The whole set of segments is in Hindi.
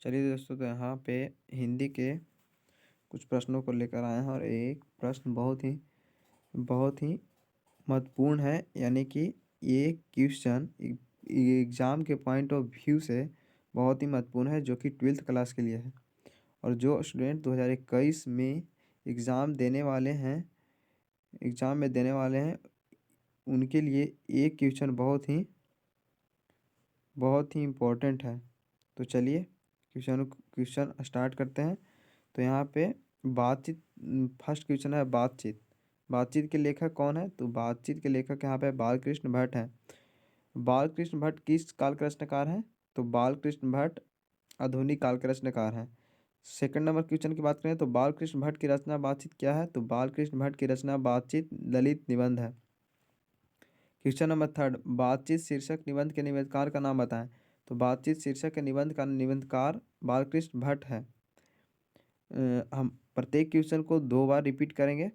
चलिए दोस्तों, तो यहाँ पे हिंदी के कुछ प्रश्नों को लेकर आए हैं और एक प्रश्न बहुत ही महत्वपूर्ण है। यानी कि ये क्वेश्चन एग्ज़ाम के पॉइंट ऑफ व्यू से बहुत ही महत्वपूर्ण है, जो कि 12th क्लास के लिए है। और जो स्टूडेंट 2021 में एग्ज़ाम में देने वाले हैं उनके लिए ये क्वेश्चन बहुत ही इम्पोर्टेंट है। तो चलिए क्वेश्चन स्टार्ट करते हैं। तो यहाँ पे बातचीत, फर्स्ट क्वेश्चन है बातचीत। बातचीत के लेखक कौन है? तो बातचीत के लेखक यहाँ पे बालकृष्ण भट्ट हैं। बालकृष्ण भट्ट किस काल के रचनाकार हैं? तो बालकृष्ण भट्ट आधुनिक काल के रचनाकार हैं। सेकंड नंबर क्वेश्चन की बात करें तो बालकृष्ण भट्ट की रचना बातचीत क्या है? तो बालकृष्ण भट्ट की रचना बातचीत ललित निबंध है। क्वेश्चन नंबर थर्ड, बातचीत शीर्षक निबंध के निबंधकार का नाम बताएं। तो बातचीत शीर्षक के निबंध का निबंधकार बालकृष्ण भट्ट है। हम प्रत्येक क्वेश्चन को 2 बार रिपीट करेंगे।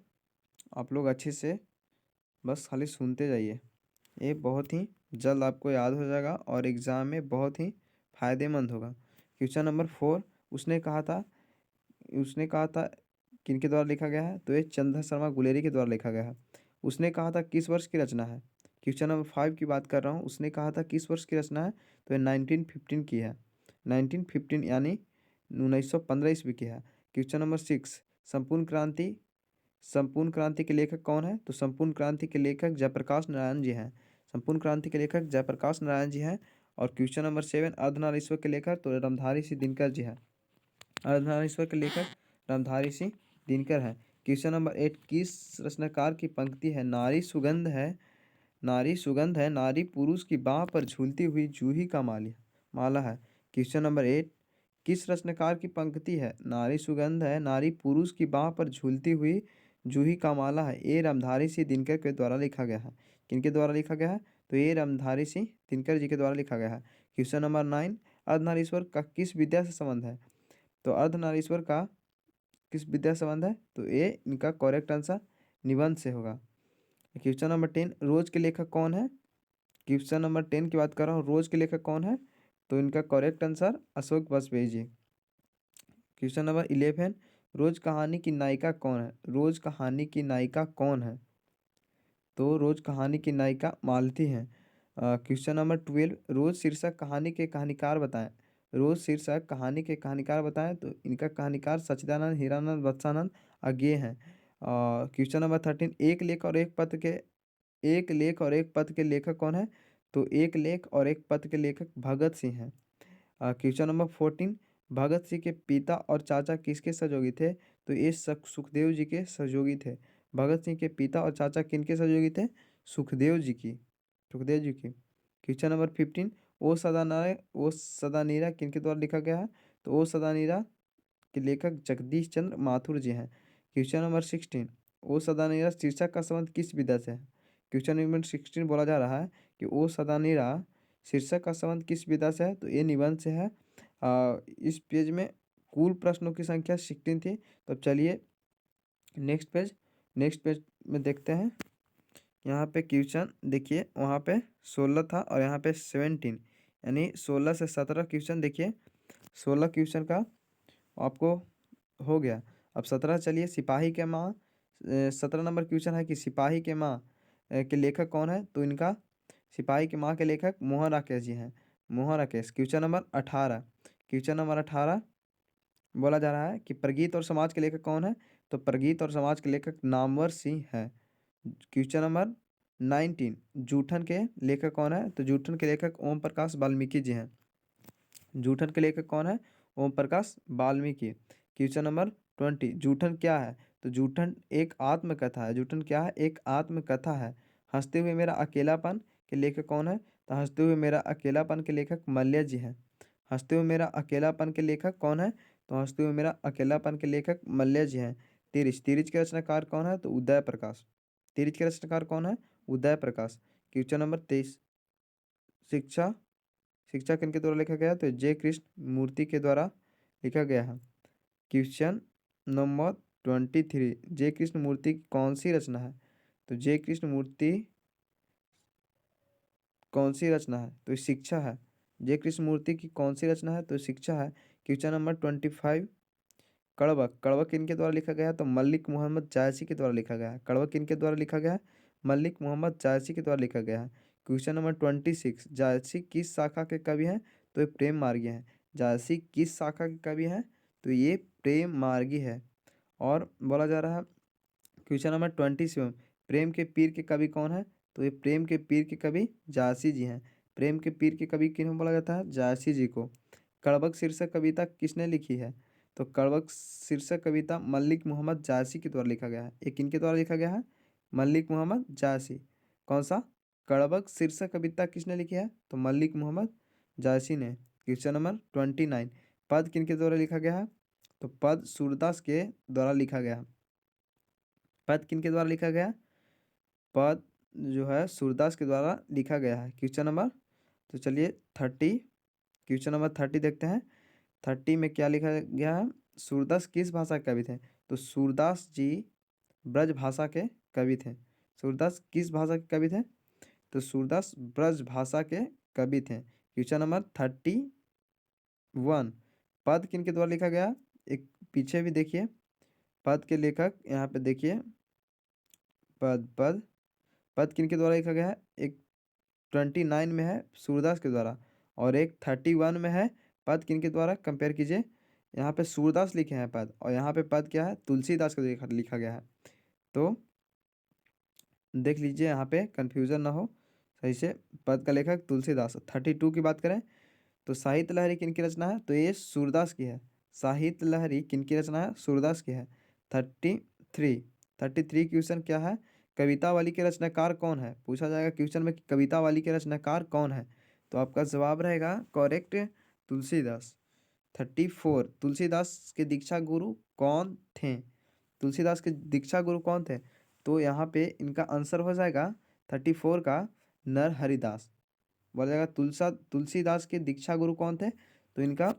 आप लोग अच्छे से बस खाली सुनते जाइए। ये बहुत ही जल्द आपको याद हो जाएगा और एग्ज़ाम में बहुत ही फायदेमंद होगा। क्वेश्चन नंबर 4, उसने कहा था किनके द्वारा लिखा गया है? तो ये चंद्र शर्मा गुलेरी के द्वारा लिखा गया है। उसने कहा था किस वर्ष की रचना है? क्वेश्चन नंबर 5 की बात कर रहा हूँ। उसने कहा था किस वर्ष की रचना है? तो ये 1915 की है। 1915 यानी 1915 ईस्वी की है। क्वेश्चन नंबर 6, संपूर्ण क्रांति के लेखक कौन है? तो संपूर्ण क्रांति के लेखक जयप्रकाश नारायण जी हैं। संपूर्ण क्रांति के लेखक जयप्रकाश नारायण जी हैं। और क्वेश्चन नंबर 7, अर्धनारीश्वर के लेखक तो रामधारी सिंह दिनकर जी हैं। अर्धनारीश्वर के लेखक रामधारी सिंह दिनकर हैं। क्वेश्चन नंबर 8, किस रचनाकार की पंक्ति है? नारी पुरुष की बाह पर झूलती हुई जूही का माला है। क्वेश्चन नंबर 8, किस रचनाकार की पंक्ति है? नारी पुरुष की बाह पर झूलती हुई जूही का माला है। ये रामधारी सिंह दिनकर के द्वारा लिखा गया है। किनके द्वारा लिखा गया है? तो ये रामधारी सिंह दिनकर जी के द्वारा लिखा गया है। क्वेश्चन नंबर 9, अर्धनारीश्वर का किस विद्या से संबंध है? तो अर्धनारीश्वर का किस विद्या से संबंध है? तो ये इनका करेक्ट आंसर निबंध से होगा। क्वेश्चन नंबर 10, रोज के लेखक कौन है? क्वेश्चन नंबर 10 की बात कर रहा हूँ। रोज के लेखक कौन है? तो इनका correct answer Ashok Vajpayee ji. Question number 11, रोज कहानी की नायिका कौन है? रोज कहानी की नायिका कौन है? तो रोज कहानी की नायिका मालती हैं। क्वेश्चन नंबर 12, रोज शीर्षक कहानी के कहानीकार बताएं। रोज शीर्षक कहानी के कहानीकार बताएं। तो इनका कहानीकार सच्चिदानंद हीरानंद वत्सानंद अज्ञेय हैं। क्वेश्चन नंबर 13, एक लेख और एक पद के लेखक कौन है? तो एक लेख और एक पद के लेखक भगत सिंह हैं। क्वेश्चन नंबर 14, भगत सिंह के पिता और चाचा किसके सहयोगी थे? तो ये सुखदेव जी के सहयोगी थे। भगत सिंह के पिता और चाचा किनके सहयोगी थे? सुखदेव जी की। क्वेश्चन नंबर 15, ओ सदानीरा किनके द्वारा लिखा गया है? तो ओ सदानीरा के लेखक जगदीश चंद्र माथुर जी हैं। क्वेश्चन नंबर 16, ओ सदानीरा शीर्षक का संबंध किस विधा से है? क्वेश्चन नंबर 16 बोला जा रहा है कि ओ सदानीरा शीर्षक का संबंध किस विधा से है? तो ये निबंध से है। इस पेज में कुल प्रश्नों की संख्या 16 थी। तो अब चलिए नेक्स्ट पेज में देखते हैं। यहाँ पे क्वेश्चन देखिए, वहाँ पे 16 था और यहाँ पे 17, यानी 16 से 17 क्वेश्चन। देखिए 16 क्वेश्चन का आपको हो गया। अब 17 चलिए, सिपाही के माँ। 17 नंबर क्वेश्चन है कि सिपाही के माँ के लेखक कौन है? तो इनका सिपाही की माँ के लेखक मोहन राकेश जी हैं। मोहन राकेश। क्वेश्चन नंबर 18 बोला जा रहा है कि प्रगीत और समाज के लेखक कौन है? तो प्रगीत और समाज के लेखक नामवर सिंह है। क्वेश्चन नंबर 19, जूठन के लेखक कौन है? तो जूठन के लेखक ओम प्रकाश वाल्मीकि जी हैं। जूठन के लेखक कौन है? ओम प्रकाश वाल्मीकि। क्वेश्चन नंबर 20, जूठन क्या है? तो जूठन एक आत्मकथा है। जूठन क्या है? एक आत्मकथा है। हंसते हुए मेरा अकेलापन के लेखक कौन है? तो हंसते हुए मेरा अकेलापन के लेखक मल्य जी हैं। हंसते हुए मेरा अकेलापन के लेखक कौन है? तो हंसते हुए मेरा अकेलापन के लेखक मल्य जी हैं। तिरिच के रचनाकार कौन है? तो उदय प्रकाश। तिरिच के रचनाकार कौन है? उदय प्रकाश। क्वेश्चन नंबर 23, शिक्षा शिक्षा किनके द्वारा लिखा गया? तो जे कृष्ण मूर्ति के द्वारा लिखा गया है। क्वेश्चन नंबर 23, जे कृष्ण मूर्ति की कौन सी रचना है? तो जे कृष्ण मूर्ति कौन सी रचना है? तो शिक्षा है। जे कृष्णमूर्ति की कौन सी रचना है? तो शिक्षा है। Question number 25, कड़वक। कड़वक किनके द्वारा लिखा गया है? तो मलिक मोहम्मद जायसी के द्वारा लिखा गया है। कड़वक किनके द्वारा लिखा गया है? मलिक मोहम्मद जायसी के द्वारा लिखा गया है। क्वेश्चन नंबर 26, जायसी किस शाखा के कवि हैं? तो ये प्रेम मार्गी हैं। जायसी किस शाखा के कवि हैं? तो ये प्रेम मार्गी है। और बोला जा रहा है क्वेश्चन नंबर 27, प्रेम के पीर के कवि कौन है? तो ये प्रेम के पीर के कवि जायसी जी हैं। प्रेम के पीर के कवि किन्हें बोला जाता है? जायसी जी को। कड़वक शीर्षक कविता किसने लिखी है? तो कड़वक शीर्षक कविता मलिक मोहम्मद जायसी के द्वारा लिखा गया है। ये किनके द्वारा लिखा गया है? मलिक मोहम्मद जायसी। कौन सा? कड़वक शीर्षक कविता किसने लिखी है? तो मलिक मोहम्मद जायसी ने। क्वेश्चन नंबर 29, पद किनके द्वारा लिखा गया है? तो पद सूरदास के द्वारा लिखा गया है। पद किनके द्वारा लिखा गया? पद जो है सूरदास के द्वारा लिखा गया है। क्वेश्चन नंबर, तो चलिए 30, क्वेश्चन नंबर 30 देखते हैं। 30 में क्या लिखा गया है? सूरदास किस भाषा के कवि थे? तो सूरदास जी ब्रज भाषा के कवि थे। सूरदास किस भाषा के कवि थे? तो सूरदास ब्रज भाषा के कवि थे। क्वेश्चन नंबर 31, पद किनके द्वारा लिखा गया? एक पीछे भी देखिए, पद के लेखक यहाँ पे देखिए, पद पद पद किनके द्वारा लिखा गया है? एक 29 में है सूरदास के द्वारा, और एक 31 में है। पद किनके द्वारा? कंपेयर कीजिए, यहाँ पे सूरदास लिखे हैं पद, और यहाँ पे पद क्या है? तुलसीदास के द्वारा लिखा गया है। तो देख लीजिए यहाँ पे कन्फ्यूजन ना हो सही से। पद का लेखक तुलसीदास। 32 की बात करें तो साहित्य लहरी किनकी रचना है? तो ये सूरदास की है। साहित्य लहरी किनकी रचना है? सूरदास की है। 33 क्वेश्चन क्या है? कवितावली के रचनाकार कौन है? पूछा जाएगा क्वेश्चन में कि कवितावली के रचनाकार कौन है? तो आपका जवाब रहेगा करेक्ट, तुलसीदास। 34, तुलसीदास के दीक्षा गुरु कौन थे? तुलसीदास के दीक्षा गुरु कौन थे? तो यहाँ पे इनका आंसर हो जाएगा 34 का नर हरिदास। बोला जाएगा तुलसीदास के दीक्षा गुरु कौन थे? तो इनका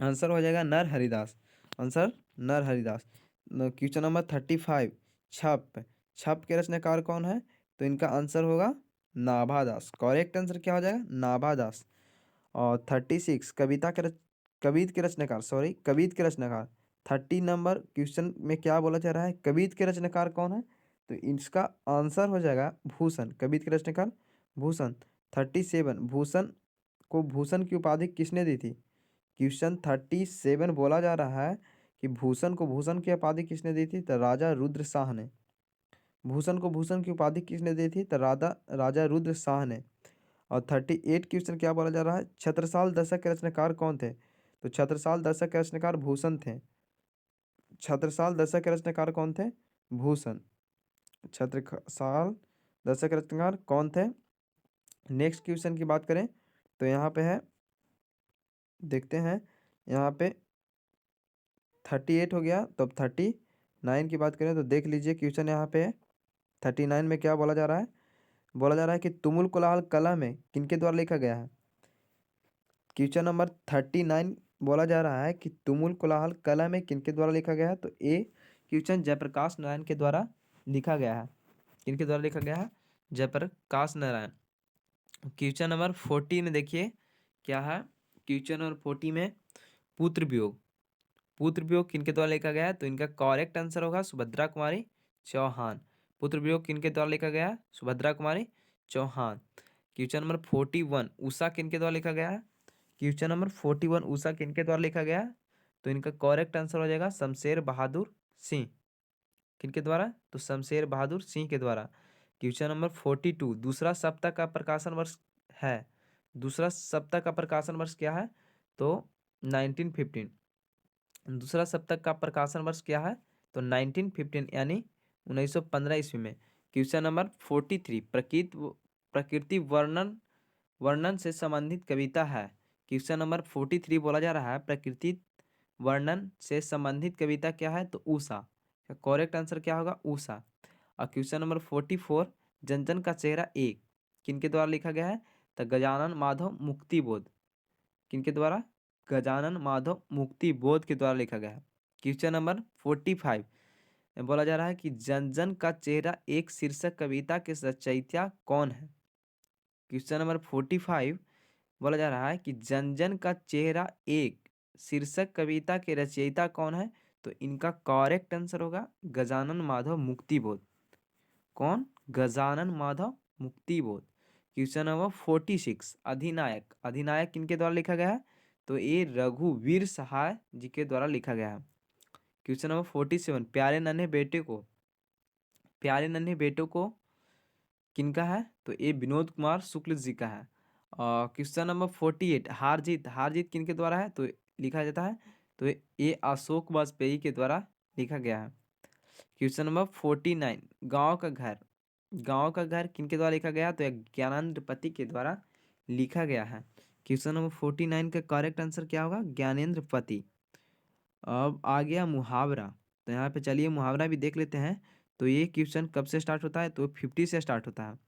आंसर हो जाएगा नर हरिदास। आंसर नर हरिदास। क्वेश्चन नंबर 35, छप। छप के रचनाकार कौन है? तो इनका आंसर होगा नाभादास। करेक्ट आंसर क्या हो जाएगा? नाभादास। और 36, कवित के रचनाकार। 30 नंबर क्वेश्चन में क्या बोला जा रहा है? कवित के रचनाकार कौन है? तो इसका आंसर हो जाएगा भूषण। कवित के रचनाकार भूषण। 37, भूषण को भूषण की उपाधि किसने दी थी? क्वेश्चन 37 बोला जा रहा है कि भूषण को भूषण की उपाधि किसने दी थी? तो राजा रुद्र शाह ने। भूषण को भूषण की उपाधि किसने दी थी? तो राजा रुद्र शाह ने। और 38 क्वेश्चन क्या बोला जा रहा है? छत्रसाल दशक के रचनाकार कौन थे? तो छत्रसाल दशक के रचनाकार भूषण थे। छत्रसाल दशक के रचनाकार कौन थे? भूषण। छत्रसाल दशक के रचनाकार कौन थे? नेक्स्ट क्वेश्चन की बात करें तो यहाँ पे है, देखते हैं यहाँ पे 38 हो गया, तो अब 39 की बात करें तो देख लीजिए क्वेश्चन यहाँ पे है। 39 में क्या बोला जा रहा है? बोला जा रहा है कि तुमुल कोलाहल कला में किनके द्वारा लिखा गया है? क्वेश्चन नंबर 39 बोला जा रहा है कि तुमुल कोलाहल कला में किनके द्वारा लिखा गया है? तो ए क्वेश्चन जयप्रकाश नारायण के द्वारा लिखा गया है। किनके द्वारा लिखा गया है? जयप्रकाश नारायण। क्वेश्चन नंबर 40 में देखिए क्या है? क्वेश्चन नंबर 40 में पुत्र वियोग। पुत्र वियोग किनके द्वारा लिखा गया है? तो इनका करेक्ट आंसर होगा सुभद्रा कुमारी चौहान। पुत्र वियोग किनके द्वारा लिखा गया है? सुभद्रा कुमारी चौहान। क्वेश्चन नंबर 41, उषा किनके द्वारा लिखा गया है? क्वेश्चन नंबर 41, उषा किनके द्वारा लिखा गया है? तो इनका करेक्ट आंसर हो जाएगा शमशेर बहादुर सिंह। किनके द्वारा? तो शमशेर बहादुर सिंह के द्वारा। क्वेश्चन नंबर 42, दूसरा सप्ताह का प्रकाशन वर्ष है। दूसरा सप्ताह का प्रकाशन वर्ष क्या है? तो 1915। दूसरा सप्ताह का प्रकाशन वर्ष क्या है? तो 1915 यानी 1915 ईस्वी में। क्वेश्चन नंबर 43, प्रकृति वर्णन वर्णन से संबंधित कविता है। क्वेश्चन नंबर 43 बोला जा रहा है प्रकृति वर्णन से संबंधित कविता क्या है? तो उषा। करेक्ट आंसर क्या होगा? उषा। और क्वेश्चन नंबर 44, जन जन का चेहरा एक किनके द्वारा लिखा गया है? तो गजानन माधव मुक्ति बोध। किनके द्वारा? गजानन माधव मुक्ति बोध के द्वारा लिखा गया है। क्वेश्चन नंबर 45 बोला जा रहा है कि जन जन का चेहरा एक शीर्षक कविता के रचयिता कौन है? क्वेश्चन नंबर 45 बोला जा रहा है कि जन जन का चेहरा एक शीर्षक कविता के रचयिता कौन है? तो इनका करेक्ट आंसर होगा गजानन माधव मुक्तिबोध। कौन? गजानन माधव मुक्तिबोध। Question number 46, Adhinayak. अधिनायक किनके द्वारा लिखा गया है? तो ये रघुवीर सहाय जी के द्वारा लिखा गया है। क्वेश्चन नंबर 47, प्यारे नन्हे बेटों को किनका है? तो ये विनोद कुमार शुक्ल जी का है। और क्वेश्चन नंबर 48, हार जीत। हार जीत किनके द्वारा है? तो लिखा जाता है तो ये अशोक वाजपेयी के द्वारा लिखा गया है। क्वेश्चन नंबर 49, गांव का घर। गांव का घर किनके द्वारा लिखा गया? तो ज्ञानेंद्र पति के द्वारा लिखा गया है। क्वेश्चन नंबर 49 का करेक्ट आंसर क्या होगा? ज्ञानेंद्र पति। अब आ गया मुहावरा। तो यहाँ पे चलिए मुहावरा भी देख लेते हैं। तो ये क्वेश्चन कब से स्टार्ट होता है? तो 50 से स्टार्ट होता है।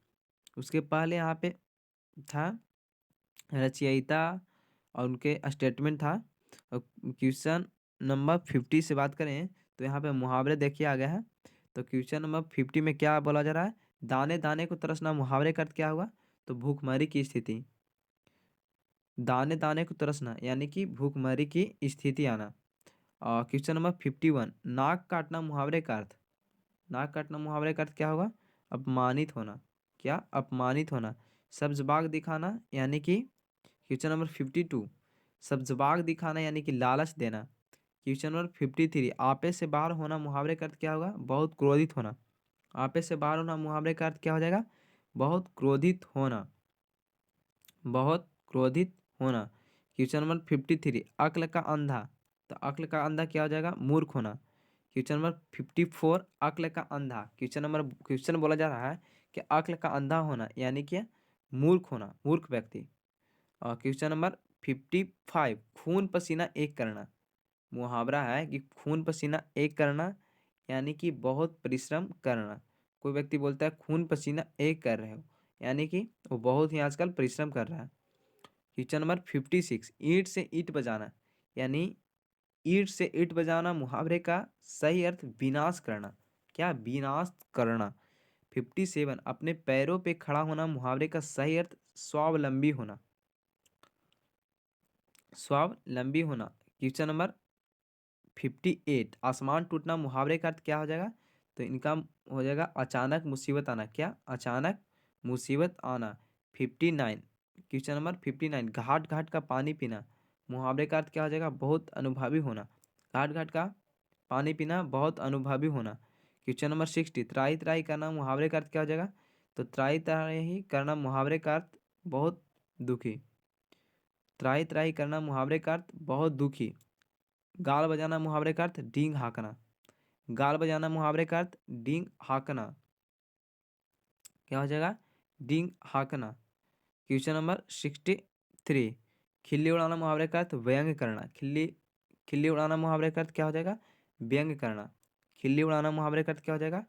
उसके पहले यहाँ पे था रचयिता और उनके स्टेटमेंट था। और क्वेश्चन नंबर 50 से बात करें तो यहाँ पे मुहावरे देखिए आ गया है। तो क्वेश्चन नंबर 50 में क्या बोला जा रहा है? दाने दाने को तरसना। मुहावरे का अर्थ क्या हुआ? तो भूखमरी की स्थिति। दाने दाने को तरसना यानी कि भूखमरी की स्थिति आना। और क्वेश्चन नंबर 51, नाक काटना। मुहावरे का अर्थ। नाक काटना मुहावरे का अर्थ क्या होगा? अपमानित होना। क्या? अपमानित होना। सब्ज बाग दिखाना यानी कि क्वेश्चन नंबर 52, सब्ज बाग दिखाना यानी कि लालच देना। क्वेश्चन नंबर 53, आपे से बाहर होना। मुहावरे का अर्थ क्या होगा? बहुत क्रोधित होना। आपे से बाहर होना मुहावरे का अर्थ क्या हो जाएगा? बहुत क्रोधित होना। बहुत क्रोधित होना। क्वेश्चन नंबर 53, अक्ल का अंधा। तो अक्ल का अंधा क्या हो जाएगा? मूर्ख होना। क्वेश्चन नंबर 54, अक्ल का अंधा। क्वेश्चन बोला जा रहा है कि अक्ल का अंधा होना यानी कि मूर्ख होना, मूर्ख व्यक्ति। और क्वेश्चन नंबर 55, खून पसीना एक करना। मुहावरा है कि खून पसीना एक करना यानी कि बहुत परिश्रम करना। कोई व्यक्ति बोलता है खून पसीना एक कर रहे हो यानी कि वो बहुत ही आजकल परिश्रम कर रहा है। क्वेश्चन नंबर 56, ईंट से ईंट बजाना यानी ईंट से ईंट बजाना। मुहावरे का सही अर्थ विनाश करना। क्या? विनाश करना। 57, अपने पैरों पे खड़ा होना। मुहावरे का सही अर्थ स्वावलंबी होना। स्वावलंबी होना। क्वेश्चन नंबर 58, आसमान टूटना। मुहावरे का अर्थ क्या हो जाएगा? तो इनका हो जाएगा अचानक मुसीबत आना। क्या? अचानक मुसीबत आना। 59, क्वेश्चन नंबर 59, घाट घाट का पानी पीना। मुहावरे का अर्थ क्या हो जाएगा? बहुत अनुभवी होना। घाट घाट का पानी पीना, बहुत अनुभवी होना। क्वेश्चन नंबर 60, त्राही त्राही करना। मुहावरे का अर्थ क्या हो जाएगा? तो त्राही त्राही करना मुहावरे का अर्थ बहुत दुखी। त्राही त्राही करना मुहावरे का अर्थ बहुत दुखी। गाल बजाना मुहावरे का अर्थ डींग हाँकना। गाल बजाना मुहावरे का अर्थ डींग हाँकना। क्या हो जाएगा? डींग हाँकना। क्वेश्चन नंबर 63, खिल्ली उड़ाना। मुहावरे का अर्थ व्यंग करना। खिल्ली खिल्ली उड़ाना मुहावरे का अर्थ क्या हो जाएगा? व्यंग करना। खिल्ली उड़ाना मुहावरे का अर्थ क्या हो जाएगा?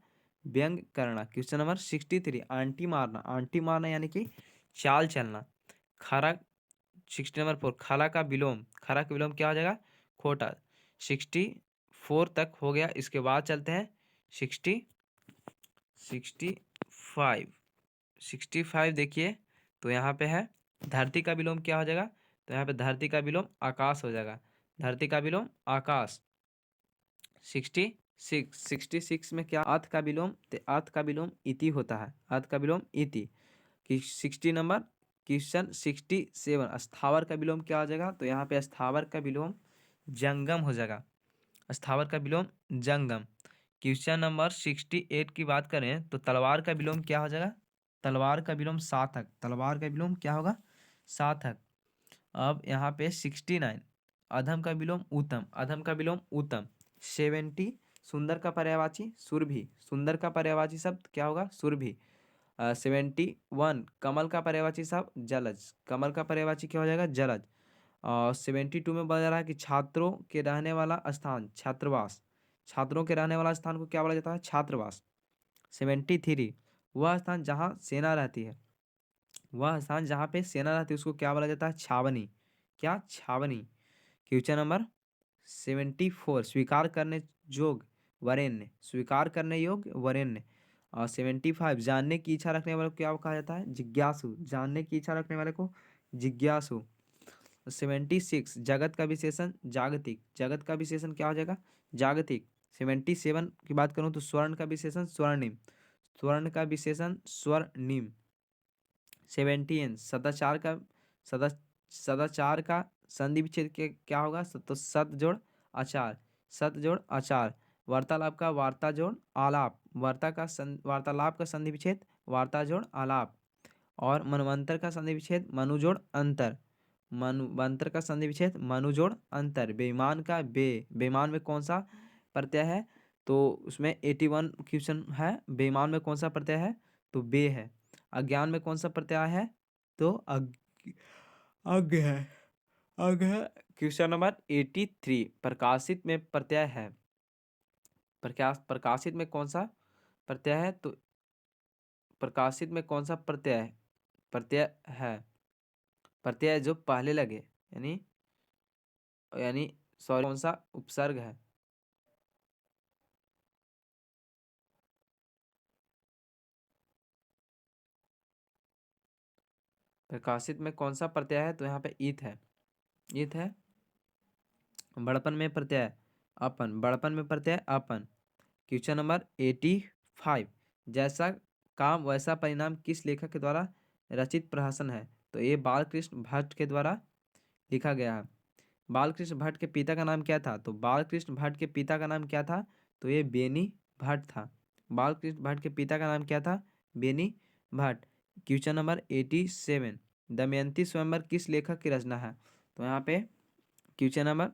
व्यंग करना। क्वेश्चन नंबर 63, आंटी मारना। आंटी मारना यानी कि चाल चलना। खरा 60 नंबर 4, खरा का विलोम। खरा का विलोम क्या हो जाएगा? खोटा। 64 तक हो गया। इसके बाद चलते हैं 65। 65 देखिए तो यहाँ पे है धरती का विलोम क्या हो जाएगा? तो यहाँ पे धरती का विलोम आकाश हो जाएगा। धरती का विलोम आकाश। 66 में क्या? अर्थ का विलोम। तो अर्थ का विलोम इति होता है। अर्थ का विलोम इति। कि 60 नंबर क्वेश्चन 67, स्थावर का विलोम क्या हो जाएगा? तो यहाँ पे स्थावर का विलोम जंगम हो जाएगा। स्थावर का विलोम जंगम। क्वेश्चन नंबर 68 की बात करें तो तलवार का विलोम क्या हो जाएगा? तलवार का विलोम सार्थक। तलवार का विलोम क्या होगा? सार्थक। अब यहाँ पे 69, अधम का विलोम उत्तम। अधम का विलोम उत्तम। 70, सुंदर का पर्यायवाची सुरभि। सुंदर का पर्यायवाची शब्द क्या होगा? सुरभि। 71, कमल का पर्यायवाची शब्द जलज। कमल का पर्यायवाची क्या हो जाएगा? जलज। और 72 में बोला जा रहा है कि छात्रों के रहने वाला स्थान छात्रावास। छात्रों के रहने वाला स्थान को क्या बोला जाता है? छात्रावास। 73, वह स्थान जहाँ सेना रहती है। वह स्थान जहाँ पे सेना रहती है उसको क्या बोला जाता है? छावनी। क्या? छावनी। क्वेश्चन नंबर 74, स्वीकार करने योग्य वरेण्य। स्वीकार करने योग्य वरेण्य। और 75, जानने की इच्छा रखने वाले को क्या कहा जाता है? जिज्ञासु। जानने की इच्छा रखने वाले को जिज्ञासु। 76 जगत का विशेषण जागतिक, जगत का विशेषण क्या हो जाएगा? जागतिक। 77 की बात करूं तो स्वर्ण का विशेषण स्वर्णिम, स्वर्ण का विशेषण स्वर्णिम। 78 सदाचार का सदा सदाचार का संधि विच्छेद के क्या होगा? तो सत जोड़ आचार, सत जोड़ आचार। वार्तालाप का वार्ता जोड़ आलाप, वार्तालाप का संधि विच्छेद वार्ता जोड़ आलाप। और मनवंतर का संधि विच्छेद मनु जोड़ अंतर, मनुवंतर का संधि विच्छेद मनु जोड़ अंतर। बेईमान का बेईमान में कौन सा प्रत्यय है? तो उसमें 81 क्वेश्चन है। बेईमान में कौन सा प्रत्यय है? तो बे है। अज्ञान में कौन सा प्रत्यय है? तो अज्ञ है, अज्ञ है। क्वेश्चन नंबर 83 प्रकाशित में प्रत्यय है, प्रकाशित में कौन सा प्रत्यय है? तो प्रकाशित में कौन सा प्रत्यय है? प्रत्यय जो पहले लगे, यानी यानी सॉरी, कौन सा उपसर्ग है? प्रकाशित में कौन सा प्रत्यय है? तो यहाँ पे ईत है, ईत है। बड़पन में प्रत्यय अपन, बड़पन में प्रत्यय अपन। क्वेश्चन नंबर 85 जैसा काम वैसा परिणाम किस लेखक के द्वारा रचित प्रहसन है? तो ये बालकृष्ण भट्ट के द्वारा लिखा गया है। बालकृष्ण भट्ट के पिता का नाम क्या था? तो बालकृष्ण भट्ट के पिता का नाम क्या था? तो ये बेनी भट्ट था। बालकृष्ण भट्ट के पिता का नाम क्या था? बेनी भट्ट। क्वेश्चन नंबर 87 दमयंती स्वयंवर किस लेखक की रचना है? तो यहाँ पे क्वेश्चन नंबर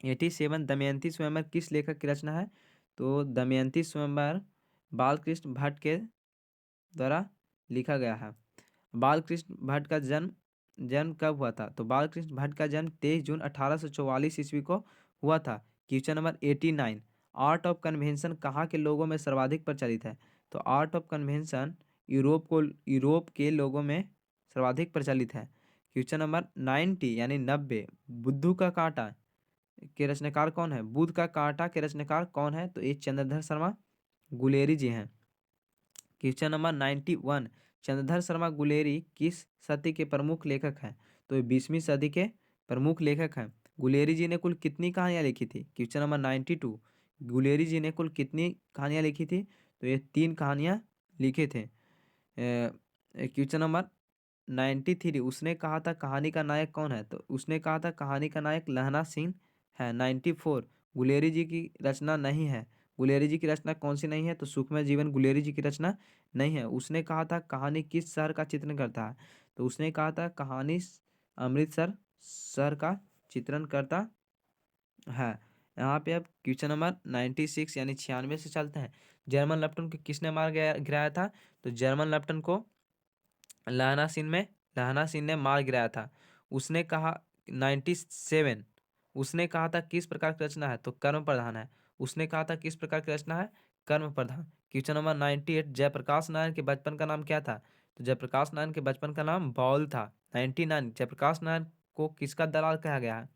87 दमयंती स्वयंवर किस लेखक की रचना है? तो दमयंती स्वयंवर बालकृष्ण भट्ट के द्वारा लिखा गया है। बालकृष्ण भट्ट का जन्म जन्म कब हुआ था? तो बालकृष्ण भट्ट का जन्म 23 जून 1844 ईस्वी को हुआ था। Question number 89 art of convention कहाँ के लोगों में सर्वाधिक प्रचलित है? तो आर्ट ऑफ कन्वेंशन यूरोप के लोगों में सर्वाधिक प्रचलित है। क्वेश्चन नंबर 90 यानी 90 बुद्धू का कांटा के रचनाकार कौन है? बुद्ध का कांटा के रचनाकार कौन है? तो ये चंद्रधर शर्मा गुलेरी जी हैं। क्वेश्चन नंबर 91 चंद्रधर शर्मा गुलेरी किस सदी के प्रमुख लेखक हैं? तो ये 20वीं सदी के प्रमुख लेखक हैं। गुलेरी जी ने कुल कितनी कहानियां लिखी थी? क्वेश्चन नंबर 92 गुलेरी जी ने कुल कितनी कहानियां लिखी थी? तो ये 3 कहानियां लिखे थे। क्वेश्चन नंबर 93 उसने कहा था कहानी का नायक कौन है? तो उसने कहा था कहानी का नायक लहना सिंह है। 94 गुलेरी जी की रचना नहीं है। गुलेरी जी की रचना कौन सी नहीं है? तो सुखमय जीवन गुलेरी जी की रचना नहीं है। उसने कहा था कहानी किस शहर का चित्रण करता है? तो उसने कहा था कहानी अमृतसर शहर का चित्रण करता है। यहाँ पे अब क्वेश्चन नंबर 96 यानी 96 से चलते हैं। जर्मन लेफ्टन को किसने मार गिराया था? तो जर्मन लेफ्टन को लहना सिंह ने मार गिराया था। उसने कहा 97 उसने कहा था किस प्रकार की रचना है? तो कर्म प्रधान है। उसने कहा था किस प्रकार की रचना है? कर्म प्रधान। क्वेश्चन नंबर 98 जयप्रकाश नारायण के बचपन का नाम क्या था? तो जयप्रकाश नारायण के बचपन का नाम बाउल था। 99 जयप्रकाश नारायण को किसका दलाल कहा गया है?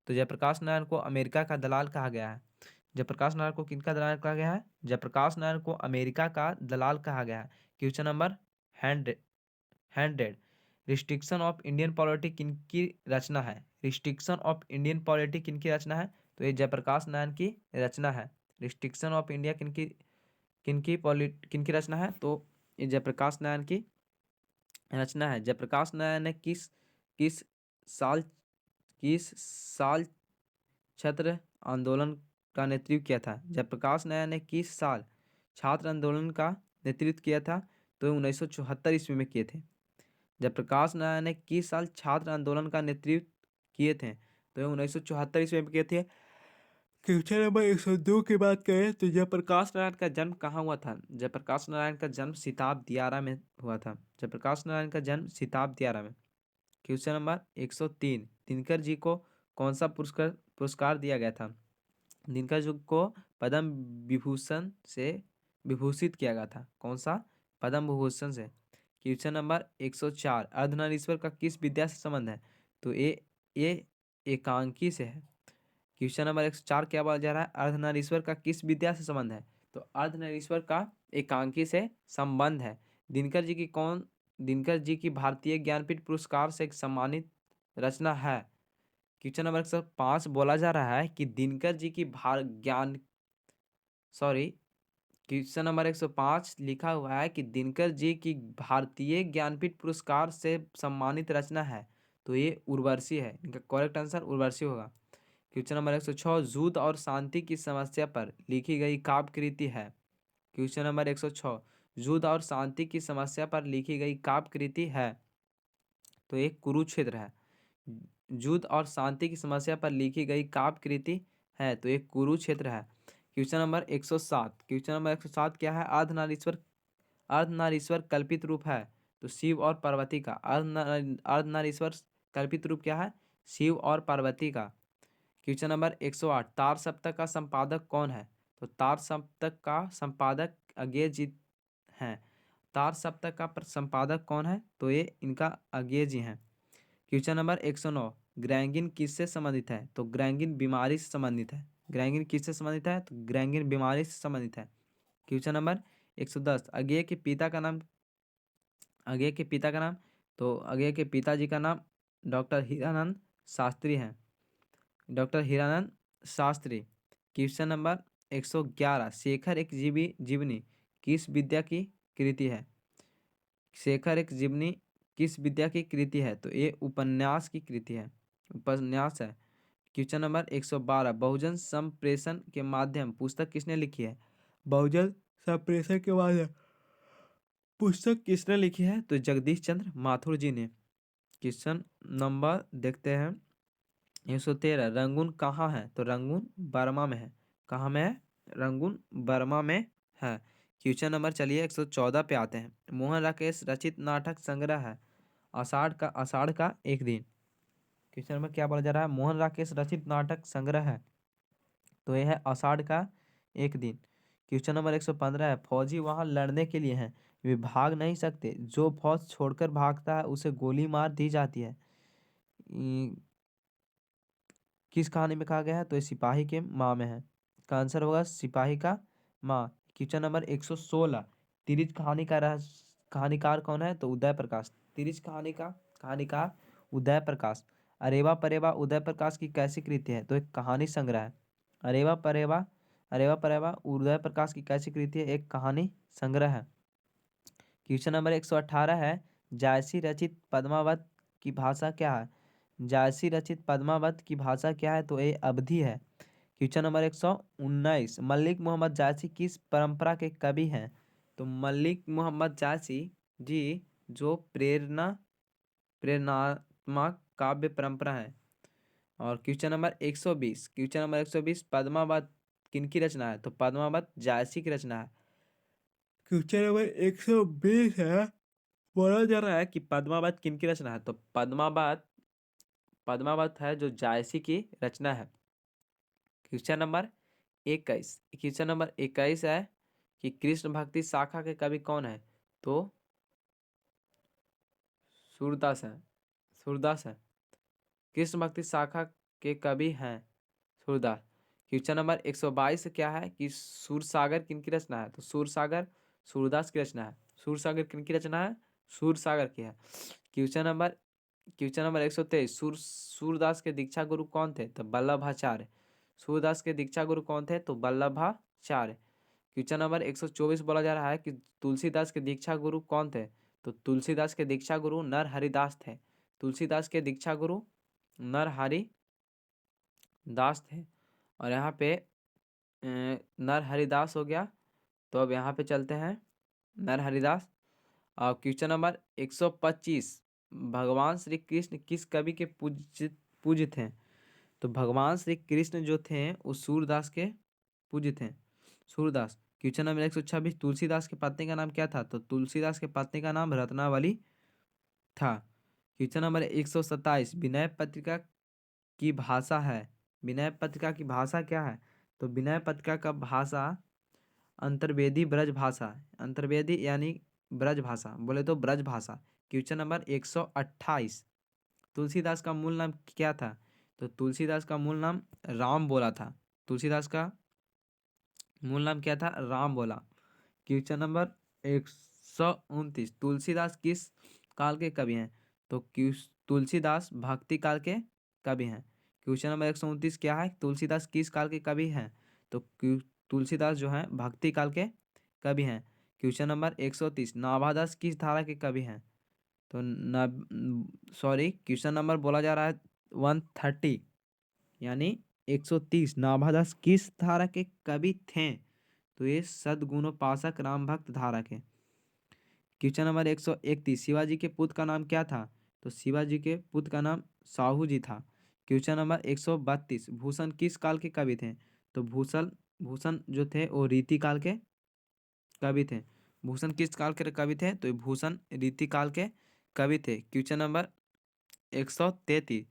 तो जयप्रकाश नारायण को अमेरिका का दलाल कहा गया है। जयप्रकाश नारायण को किनका दलाल कहा गया है? जयप्रकाश नारायण को अमेरिका का दलाल कहा गया है। Question number 100 restriction of Indian polity किनकी रचना है? रिस्ट्रिक्शन ऑफ इंडियन पॉलिटी किनकी रचना है? तो ये जयप्रकाश नारायण की रचना है। रिस्ट्रिक्शन ऑफ इंडिया किनकी किनकी रचना है? तो ये जयप्रकाश नारायण की रचना है। जयप्रकाश नारायण ने किस साल किस साल छात्र आंदोलन का नेतृत्व किया था? जयप्रकाश नारायण ने किस साल छात्र आंदोलन का नेतृत्व किया था? तो 1974 ईस्वी में किए थे। जयप्रकाश नारायण ने किस साल छात्र आंदोलन का नेतृत्व किए थे? तो ये 1974 ईस्वी में किए थे। क्वेश्चन नंबर 102 की बात करें तो जयप्रकाश नारायण का जन्म कहाँ हुआ था? जयप्रकाश नारायण का जन्म सिताब दियारा में हुआ था। जयप्रकाश नारायण का जन्म सिताब दियारा में। क्वेश्चन नंबर 103 दिनकर जी को कौन सा पुरस्कार दिया गया था? दिनकर जी को पद्म विभूषण से विभूषित किया गया था। कौन सा? पद्म विभूषण से। क्वेश्चन नंबर 104 अर्धनारीश्वर का किस विद्या से संबंध है? तो ये एकांकी से है। क्वेश्चन नंबर 104 क्या बोला जा रहा है? अर्धनारीश्वर का किस विद्या से संबंध है? तो अर्धनारीश्वर का एकांकी से संबंध है। दिनकर जी की कौन दिनकर जी की भारतीय ज्ञानपीठ पुरस्कार से सम्मानित रचना है। क्वेश्चन नंबर 105 बोला जा रहा है कि दिनकर जी की क्वेश्चन नंबर 105 लिखा हुआ है कि दिनकर जी की भारतीय ज्ञानपीठ पुरस्कार से सम्मानित रचना है, तो ये उर्वशी है। इनका करेक्ट आंसर उर्वशी होगा। क्वेश्चन नंबर 106 युद्ध और शांति की समस्या पर लिखी गई काव्य कृति है। क्वेश्चन नंबर 106 युद्ध और शांति की समस्या पर लिखी गई काव्य कृति है, तो ये कुरुक्षेत्र है। युद्ध और शांति की समस्या पर लिखी गई काव्य कृति है, तो ये कुरुक्षेत्र है। क्वेश्चन नंबर 107, क्वेश्चन नंबर 107 क्या है? अर्धनारीश्वर कल्पित रूप है, तो शिव और पार्वती का। अर्धनारीश्वर कल्पित रूप क्या है? शिव और पार्वती का। क्वेश्चन नंबर 108 तार सप्तक का संपादक कौन है? तो तार सप्तक का संपादक अज्ञेय जी हैं। तार सप्तक का संपादक कौन है? तो ये इनका अज्ञेय जी हैं। क्वेश्चन नंबर 109 ग्रैंगिन किससे संबंधित है? तो ग्रैंगिन बीमारी से संबंधित है। ग्रैंगिन किससे संबंधित है? तो ग्रैंगिन बीमारी से संबंधित है। क्वेश्चन नंबर 110 अज्ञेय के पिता का नाम। अज्ञेय के पिता का नाम, तो अज्ञेय के पिताजी का नाम डॉक्टर हीरानंद शास्त्री हैं। Doctor Hiranand Shastri. Question number 111 Shekhar एक जीवनी किस विद्या की कृति है? शेखर एक जीवनी किस विद्या की कृति है? तो ये उपन्यास की कृति है, उपन्यास है। क्वेश्चन नंबर 112 बहुजन संप्रेषण के माध्यम पुस्तक किसने लिखी है? बहुजन संप्रेषण के माध्यम पुस्तक किसने लिखी है? तो जगदीश चंद्र माथुर जी ने। क्वेश्चन नंबर देखते हैं 113 रंगून कहाँ है? तो रंगून बर्मा में है। कहाँ में है? रंगून बर्मा में है। क्वेश्चन नंबर चलिए 114 पे आते हैं। मोहन राकेश रचित नाटक संग्रह है आषाढ़ का एक दिन। क्वेश्चन नंबर क्या बोला जा रहा है? मोहन राकेश रचित नाटक संग्रह है, तो यह है आषाढ़ का एक दिन। क्वेश्चन नंबर 115 है फौजी वहां लड़ने के लिए हैं, वे भाग नहीं सकते, जो फौज छोड़कर भागता है उसे गोली मार दी जाती है। किस कहानी में कहा गया है? तो ये सिपाही के माँ में है। इसका आंसर होगा सिपाही का माँ। क्वेश्चन नंबर 116 तिरिच कहानी का कहानीकार कौन है? तो उदय प्रकाश। तिरिच कहानी का कहानीकार उदय प्रकाश। अरेवा परेवा उदय प्रकाश की कैसी कृति है? तो एक कहानी संग्रह है। अरेवा परेवा उदय प्रकाश की कैसी कृति है? एक कहानी संग्रह है। क्वेश्चन नंबर 118 है जायसी रचित पद्मावत की भाषा क्या है? जायसी रचित पद्मावत की भाषा क्या है? तो ये अवधी है। क्वेश्चन नंबर 119 मलिक मोहम्मद जायसी किस परंपरा के कवि हैं? तो मलिक मोहम्मद जायसी जी जो प्रेरणात्मक काव्य परंपरा है। और क्वेश्चन नंबर 120 पद्मावत किनकी रचना है? तो पद्मावत जायसी की रचना है। क्वेश्चन नंबर 120 है बोला जा रहा है कि पद्मावत किनकी रचना है? तो पद्मावत है जो जायसी की रचना है। क्वेश्चन नंबर 21 है कि कृष्ण भक्ति शाखा के कवि कौन है? तो सूरदास है। सूरदास है। कृष्ण भक्ति शाखा के कवि हैं सूरदास। क्वेश्चन नंबर 122 क्या है कि सूरसागर किनकी रचना है? तो सूरसागर सूरदास की रचना है। सूरसागर किनकी रचना है? सूरसागर की है। क्वेश्चन नंबर 123 सूरदास के दीक्षा गुरु कौन थे? तो वल्लभाचार्य। सूरदास के दीक्षा गुरु कौन थे? तो वल्लभाचार्य। क्वेश्चन नंबर 124 बोला जा रहा है कि तुलसीदास के दीक्षा गुरु कौन थे? तो तुलसीदास के दीक्षा गुरु नरहरिदास थे। तुलसीदास के दीक्षा गुरु नरहरि दास थे। और यहाँ पे नरहरिदास हो गया, तो अब यहाँ पे चलते हैं नरहरिदास। और क्वेश्चन नंबर 125 भगवान श्री कृष्ण किस कवि के पूजित हैं? तो भगवान श्री कृष्ण जो थे वो सूरदास के पूजित हैं। सूरदास। क्वेश्चन नंबर 126 तुलसीदास के पत्नी का नाम क्या था? तो तुलसीदास के पत्नी का नाम रत्नावली था। क्वेश्चन नंबर 127 विनय पत्रिका की भाषा है। विनय पत्रिका की भाषा क्या है? तो विनय पत्रिका का भाषा अंतर्वेदी ब्रज भाषा है। अंतर्वेदी यानी ब्रज भाषा, बोले तो ब्रज भाषा। क्वेश्चन नंबर 128 तुलसीदास का मूल नाम क्या था? तो तुलसीदास का मूल नाम राम बोला था। तुलसीदास का मूल नाम क्या था? राम बोला। क्वेश्चन नंबर 129 तुलसीदास किस काल के कवि हैं? तो तुलसीदास भक्ति काल के कवि हैं। क्वेश्चन नंबर 129 क्या है? तुलसीदास किस काल के कवि हैं? तो तुलसीदास जो है भक्ति काल के कवि हैं। क्वेश्चन नंबर 130 नाभादास किस धारा के कवि हैं? तो क्वेश्चन नंबर बोला जा रहा है 130 यानी 130 नाभादास किस धारा के कवि थे? तो ये सद्गुणोपासक राम भक्त धारा के। क्वेश्चन नंबर 131 शिवाजी के पुत्र का नाम क्या था? तो शिवाजी के पुत्र का नाम साहू जी था। क्वेश्चन नंबर 132 भूषण किस काल के कवि थे? तो भूषण जो थे वो रीति काल के कवि थे। भूषण किस काल के कवि थे? तो भूषण रीति काल के कवि थे। क्वेश्चन नंबर 133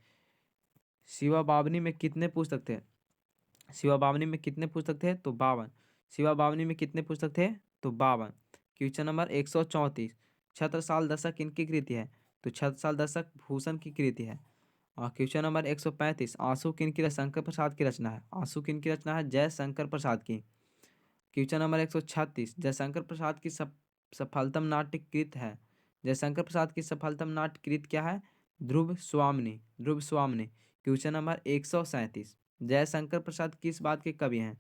शिवा बावनी में कितने पुस्तक थे? शिवा बावनी में कितने पुस्तक थे? तो 52। शिवा बावनी में कितने पुस्तक थे? तो 52। क्वेश्चन नंबर 134 छत्रसाल दशक किनकी कृति है? तो छत्रसाल दशक भूषण की कृति है। और क्वेश्चन नंबर 135 आंसू किनकी शंकर प्रसाद की रचना है? आंसू किनकी रचना है? जयशंकर प्रसाद की। क्वेश्चन नंबर 136 जयशंकर प्रसाद की सफलतम नाट्य कृत है? जयशंकर प्रसाद की सफलतम नाट्य कृत क्या है? ध्रुव स्वामिनी। ध्रुव स्वामिनी। क्वेश्चन नंबर 137 जयशंकर प्रसाद किस बात के कवि हैं?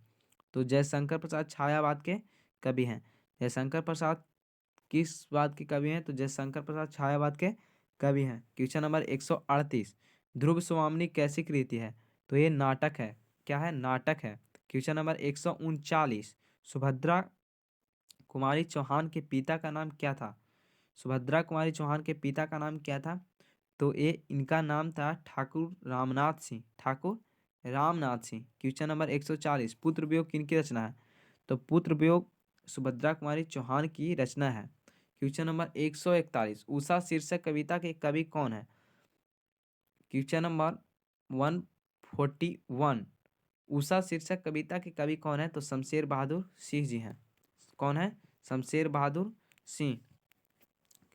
तो जयशंकर प्रसाद छायावाद के कवि हैं। जयशंकर प्रसाद किस बात के कवि हैं? तो जयशंकर प्रसाद छायावाद के कवि हैं। क्वेश्चन नंबर 138 ध्रुव स्वामिनी कैसी कृति है? तो ये नाटक है। क्या है? नाटक है। क्वेश्चन नंबर 139 सुभद्रा कुमारी चौहान के पिता का नाम क्या था? सुभद्रा कुमारी चौहान के पिता का नाम क्या था? तो ये इनका नाम था ठाकुर रामनाथ सिंह। ठाकुर रामनाथ सिंह। क्वेश्चन नंबर 140 पुत्र वियोग किनकी रचना है? तो पुत्र वियोग सुभद्रा कुमारी चौहान की रचना है। क्वेश्चन नंबर 141 उषा शीर्षक कविता के कवि कौन है? क्वेश्चन नंबर 141 उषा शीर्षक कविता के कवि कौन है? तो शमशेर बहादुर सिंह जी हैं। कौन है? शमशेर बहादुर सिंह।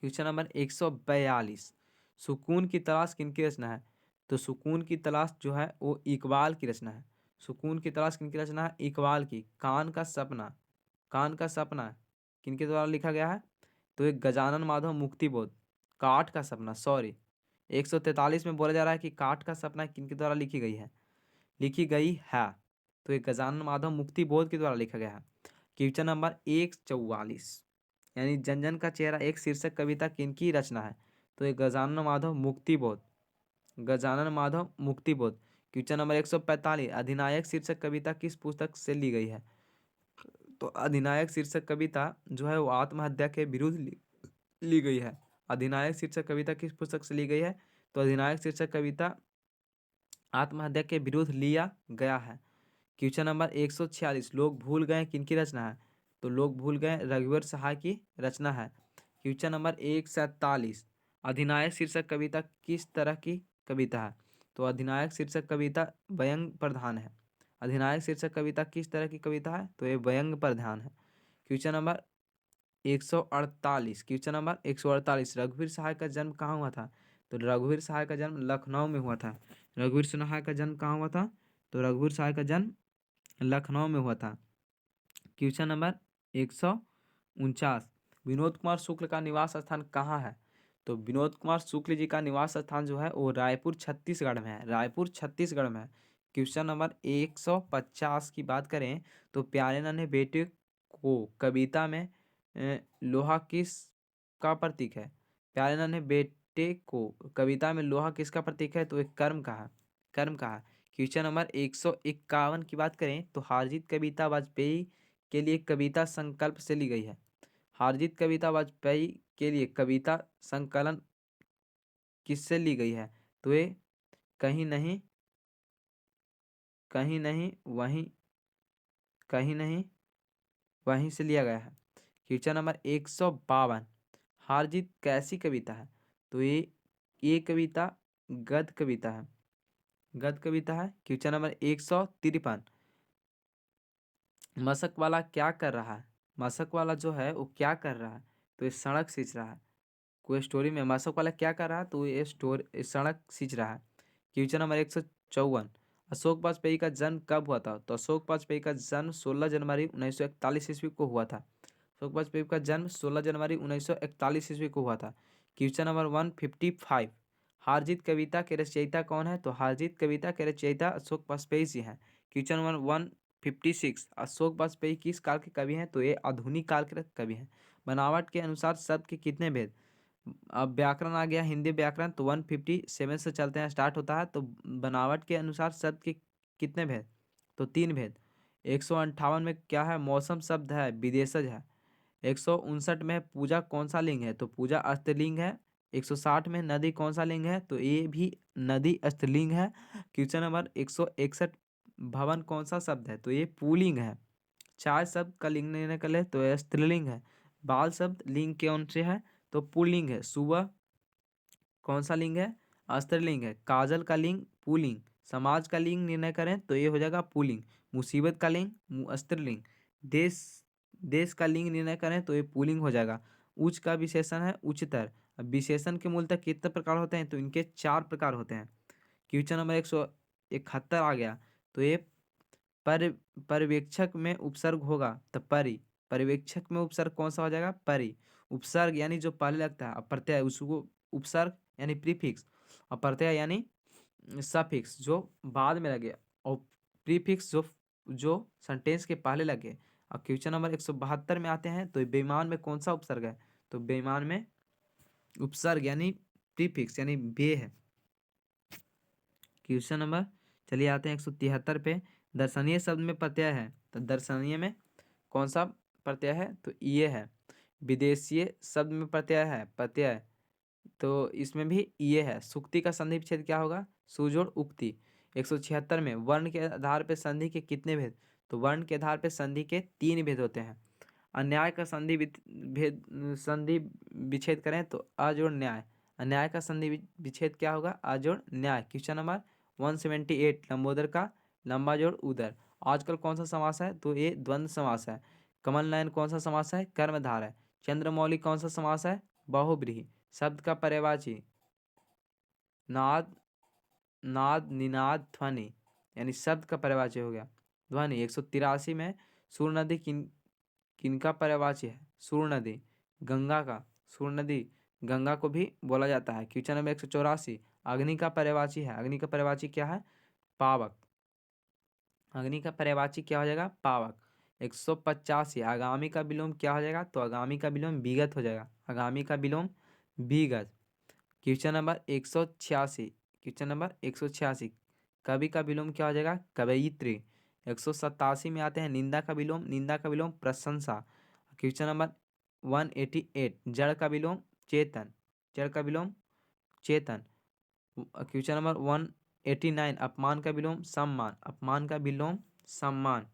क्वेश्चन नंबर 142 सुकून की तलाश किनकी रचना है? तो सुकून की तलाश जो है वो इकबाल की रचना है। सुकून की तलाश किनकी रचना है? इकबाल की। कान का सपना। कान का सपना किनके द्वारा लिखा गया है? तो एक गजानन माधव मुक्तिबोध। काठ का सपना 143 में बोला जा रहा है कि काठ का सपना किनके द्वारा लिखी गई है? तो एक गजानन माधव मुक्तिबोध के द्वारा लिखा गया है। क्वेश्चन नंबर 144 यानी जन जन का चेहरा एक शीर्षक कविता किनकी रचना है? तो ये गजानन माधव मुक्तिबोध। गजानन माधव मुक्तिबोध। क्वेश्चन नंबर 145 अधिनायक शीर्षक कविता किस पुस्तक से ली गई है? तो अधिनायक शीर्षक कविता जो है वो आत्महत्या के विरुद्ध ली गई है। अधिनायक शीर्षक कविता किस पुस्तक से ली गई है? तो अधिनायक शीर्षक कविता आत्महत्या के विरुद्ध लिया गया है। क्वेश्चन नंबर 146 लोग भूल गए किनकी रचना है? तो लोग भूल गए रघुवीर सहाय की रचना है। क्वेश्चन नंबर 147 अधिनायक शीर्षक कविता किस तरह की कविता है? तो अधिनायक शीर्षक कविता व्यंग प्रधान है। अधिनायक शीर्षक कविता किस तरह की कविता है? तो ये व्यंग प्रधान है। क्वेश्चन नंबर 148 क्वेश्चन नंबर 148 रघुवीर सहाय का जन्म कहाँ हुआ था? तो रघुवीर सहाय का जन्म लखनऊ में हुआ था। रघुवीर सहाय का जन्म कहाँ हुआ था? तो रघुवीर सहाय का जन्म लखनऊ में हुआ था। क्वेश्चन नंबर 149 विनोद कुमार शुक्ल का निवास स्थान कहाँ है? तो विनोद कुमार शुक्ल जी का निवास स्थान जो है वो रायपुर छत्तीसगढ़ में है। रायपुर छत्तीसगढ़ में है। क्वेश्चन नंबर 150 की बात करें तो प्यारे नन्हे बेटे को कविता में लोहा किस का प्रतीक है? प्यारे नन्हे बेटे को कविता में लोहा किसका प्रतीक है? तो एक कर्म का है। कर्म का है। क्वेश्चन नंबर 151 की बात करें तो हारजीत कविता वाजपेयी के लिए कविता संकल्प से ली गई है। हारजीत कविता वाजपेयी के लिए कविता संकलन किससे ली गई है? तो ये कहीं नहीं कहीं नहीं वहीं कहीं नहीं वहीं से लिया गया है। क्वेश्चन नंबर 152 हारजीत कैसी कविता है? तो ये कविता गद्य कविता है। गद्य कविता है। क्वेश्चन नंबर 153 मशक वाला क्या कर रहा है? मशक वाला जो है वो क्या कर रहा है? तो ये सड़क सींच रहा है। कोई स्टोरी में मशक वाला क्या कर रहा है? तो ये सड़क सींच रहा है। क्वेश्चन नंबर 154 अशोक वाजपेयी का जन्म कब हुआ था? तो अशोक वाजपेयी का जन्म 16 जनवरी 1941 ईस्वी को हुआ था। अशोक वाजपेयी का जन्म 16 जनवरी 1941 ईस्वी को हुआ था। क्वेश्चन नंबर 155, हार जीत कविता के रचयिता कौन है? तो हार जीत कविता के रचयिता अशोक वाजपेयी जी हैं। क्वेश्चन नंबर 156, अशोक वाजपेयी किस काल के कवि हैं? तो ये आधुनिक काल के कवि हैं। बनावट के अनुसार शब्द के कितने भेद? अब व्याकरण आ गया, हिंदी व्याकरण, तो 157 से चलते हैं, स्टार्ट होता है। तो बनावट के अनुसार शब्द के कितने भेद? तो 3 भेद। 158 में क्या है? मौसम शब्द है, विदेशज है। 159 में पूजा कौन सा लिंग है? तो पूजा स्त्रीलिंग है। 160 में नदी कौन सा लिंग है? तो ये भी नदी स्त्रीलिंग है। क्वेश्चन नंबर 161, भवन कौन सा शब्द है? तो ये पुल्लिंग है। चाय शब्द का लिंग निर्णय कर ले तो ये स्त्रीलिंग है। बाल शब्द लिंग कौन से है? तो पुल्लिंग है। सुबह कौन सा लिंग है? स्त्रीलिंग है। काजल का लिंग पुल्लिंग। समाज का लिंग निर्णय करें तो ये हो जाएगा पुल्लिंग। मुसीबत का लिंग स्त्रीलिंग। देश देश का लिंग निर्णय करें तो ये पुल्लिंग हो जाएगा। उच्च का विशेषण है उच्चतर। अब विशेषण के मूलतः कितने प्रकार होते हैं? तो इनके 4 प्रकार होते हैं। क्वेश्चन नंबर 171 आ गया। तो ये पर पर्यवेक्षक में उपसर्ग होगा तो परि। पर्यवेक्षक में उपसर्ग कौन सा हो जाएगा? परि। उपसर्ग यानी जो पहले लगता है, और प्रत्यय उसको उपसर्ग यानी प्रीफिक्स, और प्रत्यय यानी सफिक्स जो बाद में लगे, और प्रीफिक्स जो सेंटेंस के पहले लगे। और क्वेश्चन नंबर 172 में आते हैं। तो बेईमान में कौन सा उपसर्ग है? तो बेईमान में उपसर्ग यानी प्रीफिक्स यानी बे है। क्वेश्चन नंबर, चलिए आते हैं 173 पे। दर्शनीय शब्द में प्रत्यय है, तो दर्शनीय में कौन सा प्रत्यय है? तो ये है। विदेशीय शब्द में प्रत्यय है, प्रत्यय, तो इसमें भी ये है। सुक्ति का संधि विच्छेद क्या होगा? सुजोड़ उक्ति। 176 में वर्ण के आधार पर संधि के कितने भेद? तो वर्ण के आधार पर संधि के 3 भेद होते हैं। अन्याय का संधि विच्छेद करें तो अजोड़ न्याय। अन्याय का संधि विच्छेद क्या होगा? अजोड़ न्याय। क्वेश्चन नंबर 178, लंबोदर का लंबा जोड़ उदर आजकल कौन सा समास है? तो ये द्वंद्व समास है। कमल नयन कौन सा समास है? कर्मधार है। चंद्रमौली कौन सा समास है? बहुब्रीहि। शब्द का पर्यायवाची नाद, नाद, निनाद, ध्वनि, यानी शब्द का पर्यायवाची हो गया ध्वनि। 183 में सूर नदी किनका पर्यायवाची है? सूर नदी, गंगा का। सूर नदी गंगा को भी बोला जाता है। क्वेश्चन नंबर 184, अग्नि का पर्यायवाची है। अग्नि का पर्यायवाची क्या है? पावक। अग्नि का पर्यायवाची क्या हो जाएगा? पावक। 185, आगामी का विलोम क्या हो जाएगा? तो आगामी का विलोम विगत हो जाएगा। आगामी का विलोम विगत। क्वेश्चन नंबर 186, क्वेश्चन नंबर 186, कवि का विलोम क्या हो जाएगा? कवयित्री। 187 में आते हैं, निंदा का विलोम, निंदा का विलोम प्रशंसा। क्वेश्चन नंबर 188, जड़ का विलोम चेतन, जड़ का विलोम चेतन। क्वेश्चन नंबर 189, अपमान का विलोम सम्मान, अपमान का विलोम सम्मान,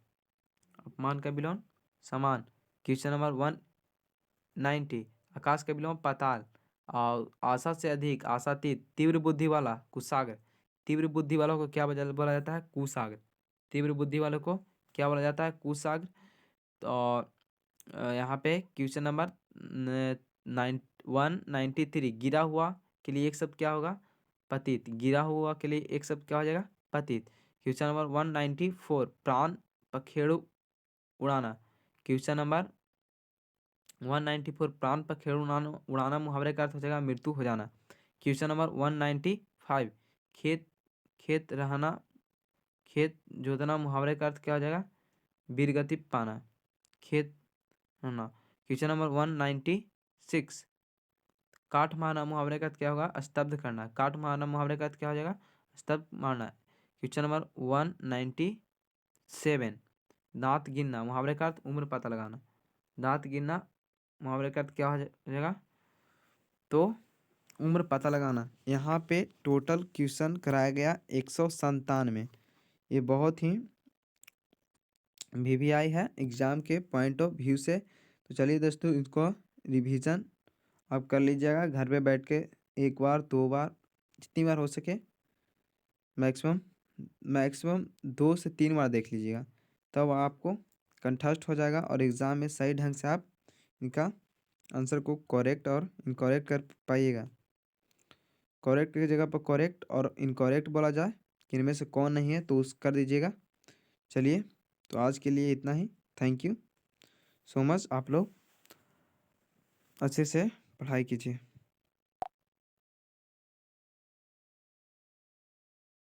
अपमान का विलोम समान। क्वेश्चन नंबर 190, आकाश का विलोम पाताल। और आशा से अधिक, आशातीत, तीव्र बुद्धि वाला कुशाग्र। तीव्र बुद्धि वालों को क्या बोला जाता है? कुशाग्र। तीव्र बुद्धि वालों को क्या बोला जाता है? कुशाग्र। तो यहाँ पे क्वेश्चन नंबर 193, गिरा हुआ के लिए एक शब्द क्या होगा? पतित। गिरा हुआ के लिए एक शब्द क्या हो जाएगा? पतित। क्वेश्चन नंबर 194, प्राण पखेरु उड़ाना। क्वेश्चन नंबर 194, प्राण पखेरु उड़ाना मुहावरे का अर्थ हो जाएगा मृत्यु हो जाना। क्वेश्चन नंबर 195, खेत खेत रहना, खेत जोतना मुहावरे का अर्थ क्या हो जाएगा? वीरगति पाना, खेत रहना। क्वेश्चन नंबर 196, काठ मारना मुहावरे का अर्थ क्या होगा? स्तब्ध करना। काठ मारना मुहावरे का अर्थ क्या हो जाएगा? स्तब्ध मारना। क्वेश्चन नंबर 197, दांत गिनना मुहावरे का अर्थ उम्र पता लगाना। दांत गिनना मुहावरे का अर्थ क्या हो जाएगा? तो उम्र पता लगाना। यहाँ पे टोटल क्वेश्चन कराया गया 197। ये बहुत ही वीवीआई है एग्ज़ाम के पॉइंट ऑफ व्यू से। तो चलिए दोस्तों, इसको रिवीजन आप कर लीजिएगा घर पे बैठ के, 1 बार 2 बार जितनी बार हो सके, मैक्सिमम मैक्सिमम 2 से 3 बार देख लीजिएगा, तब आपको कंठस्थ हो जाएगा और एग्ज़ाम में सही ढंग से आप इनका आंसर को करेक्ट और इनकरेक्ट कर पाइएगा। करेक्ट की जगह पर करेक्ट और इनकरेक्ट बोला जाए कि इनमें से कौन नहीं है तो उस कर दीजिएगा। चलिए, तो आज के लिए इतना ही। थैंक यू सो मच आप लोग। अच्छे से पढ़ाई कीजिए।